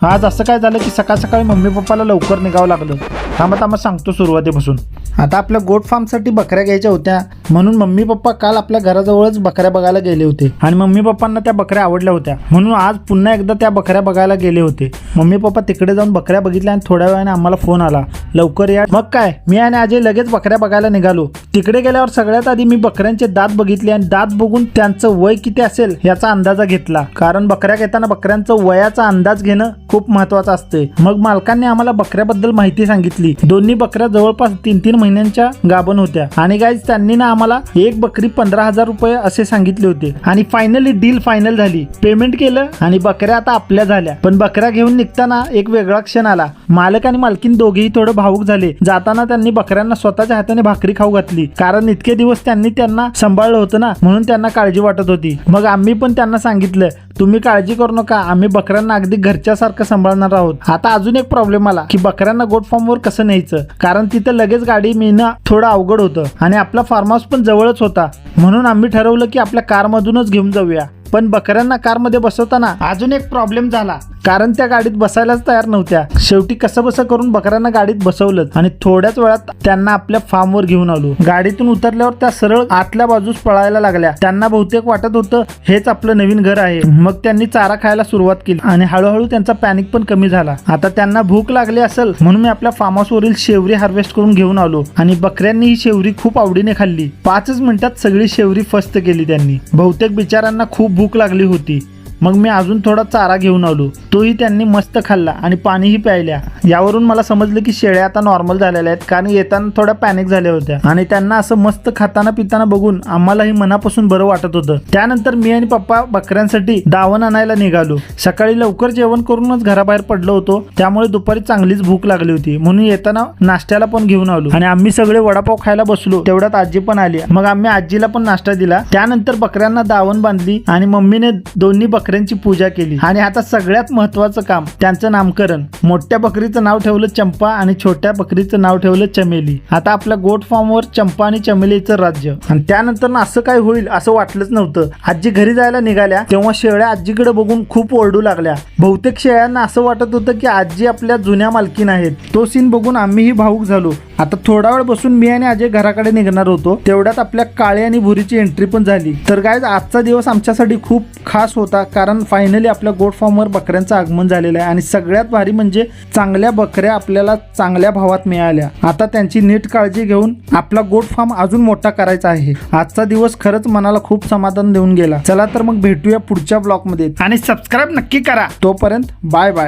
आज असं काय झालं की सकाळ सकाळी मम्मी पप्पाला लवकर निघावं लागलं. थांबा सांगतो सुरुवातीपासून. आता आपल्या गोट फार्मसाठी बकऱ्या घ्यायच्या होत्या म्हणून मम्मी पप्पा काल आपल्या घराजवळच बकऱ्या बघायला गेले होते आणि मम्मी पप्पांना त्या बकऱ्या आवडल्या होत्या म्हणून आज पुन्हा एकदा त्या बकऱ्या बघायला गेले होते. मम्मी पप्पा तिकडे जाऊन बकऱ्या बघितल्या आणि थोड्या वेळाने आम्हाला फोन आला, लवकर या. मग काय, मी आणि अजय लगेच बकऱ्या बघायला निघालो. तिकडे गेल्यावर सगळ्यात आधी मी बकऱ्यांचे दात बघितले आणि दात बघून त्यांचं वय किती असेल याचा अंदाजा घेतला, कारण बकऱ्या घेताना बकऱ्यांचं वयाचा अंदाज घेणं खूप महत्वाचं असते. मग मालकांनी आम्हाला बकऱ्याबद्दल माहिती सांगितली. दोन्ही बकऱ्या जवळपास 3-3 महिन्यांच्या गाभण होत्या आणि गाईज त्यांनी ना आम्हाला एक बकरी 15,000 रुपये असे सांगितले होते आणि फायनली डील फायनल झाली. पेमेंट केलं आणि बकऱ्या आता आपल्या झाल्या. पण बकऱ्या घेऊन निघताना एक वेगळा क्षण आला. मालक आणि मालकीन दोघेही थोडं भावुक झाले. जाताना त्यांनी बकऱ्यांना स्वतःच्या हाताने भाकरी खाऊ घातली, कारण इतके दिवस त्यांना सांभाळलं होतं ना, म्हणून त्यांना काळजी वाटत होती. मग आम्ही पण त्यांना सांगितलं, तुम्ही काळजी करू नका, आम्ही बकऱ्यांना अगदी घरच्यासारखं सांभाळणार आहोत. आता अजून एक प्रॉब्लेम आला की बकऱ्यांना गोट फार्मवर कसं न्यायचं, कारण तिथं लगेच गाडी मिळणं थोडं अवघड होतं आणि आपला फार्म हाऊस पण जवळच होता. म्हणून आम्ही ठरवलं की आपल्या कारमधूनच घेऊन जाऊया. पण बकऱ्यांना कारमध्ये बसवताना अजून एक प्रॉब्लेम झाला, कारण त्या गाडीत बसायलाच तयार नव्हत्या. शेवटी कसं बसं करून बकऱ्यांना गाडीत बसवलं आणि थोड्याच वेळात त्यांना आपल्या फार्मवर घेऊन आलो. गाडीतून उतरल्यावर त्या सरळ आतल्या बाजूस पळायला लागल्या. त्यांना बहुतेक वाटत होतं हेच आपलं नवीन घर आहे. मग त्यांनी चारा खायला सुरुवात केली आणि हळूहळू त्यांचा पॅनिक पण कमी झाला. आता त्यांना भूक लागली असेल म्हणून मी आपल्या फार्म हाऊसवरील शेवरी हार्वेस्ट करून घेऊन आलो आणि बकऱ्यांनी ही शेवरी खूप आवडीने खाल्ली. 5 मिनिटात सगळी शेवरी फस्त केली त्यांनी. बहुतेक बिचारांना खूप भूक लागली होती. मग मी अजून थोडा चारा घेऊन आलो, तोही त्यांनी मस्त खाल्ला आणि पाणीही प्यायल्या. यावरून मला समजलं की शेळ्या आता नॉर्मल झालेल्या आहेत, कारण येताना थोड्या पॅनिक झाल्या होत्या आणि त्यांना असं मस्त खाताना पिताना बघून आम्हालाही मनापासून बरं वाटत होतं. त्यानंतर मी आणि पप्पा बकऱ्यांसाठी दावण आणायला निघालो. सकाळी लवकर जेवण करूनच घराबाहेर पडलो होतो, त्यामुळे दुपारी चांगलीच भूक लागली होती म्हणून येताना नाश्त्याला पण घेऊन आलो आणि आम्ही सगळे वडापाव खायला बसलो. तेवढ्यात आजी पण आली. मग आम्ही आजीला पण नाश्ता दिला. त्यानंतर बकऱ्यांना दावण बांधली आणि मम्मीने दोन्ही बकऱ्यांची पूजा केली आणि आता सगळ्यात महत्वाचं काम, त्यांचं नामकरण. मोठ्या बकरीचं नाव ठेवलं चंपा आणि छोट्या बकरीचं नाव ठेवलं चमेली. आता आपल्या गोट फार्मवर चंपा आणि चमेलीचं राज्य. आणि त्यानंतर असं काय होईल असं वाटलंच नव्हतं. आजी घरी जायला निघाल्या तेव्हा शेळ्या आजीकडे बघून खूप ओरडू लागल्या. बहुतेक शेळ्यांना असं वाटत होतं की आजी आपल्या जुन्या मालकीन आहेत. तो सीन बघून आम्हीही भावुक झालो. आता थोडा वेळ बसून मी आणि अजय घराकडे निघणार होतो, तेवढ्यात आपल्या काळे आणि भुरीची एंट्री पण झाली. तर गाईज आजचा दिवस आमच्यासाठी खूप खास होता, कारण फायनली आपल्या गोट फार्मवर बकऱ्यांचं आगमन झालेलं आहे आणि सगळ्यात भारी म्हणजे चांगल्या बकऱ्या आपल्याला चांगल्या भावात मिळाल्या. आता त्यांची नीट काळजी घेऊन आपला गोट फार्म अजून मोठा करायचा आहे. आजचा दिवस खरंच मनाला खूप समाधान देऊन गेला. चला तर मग भेटूया पुढच्या ब्लॉगमध्ये आणि सबस्क्राईब नक्की करा. तोपर्यंत बाय बाय.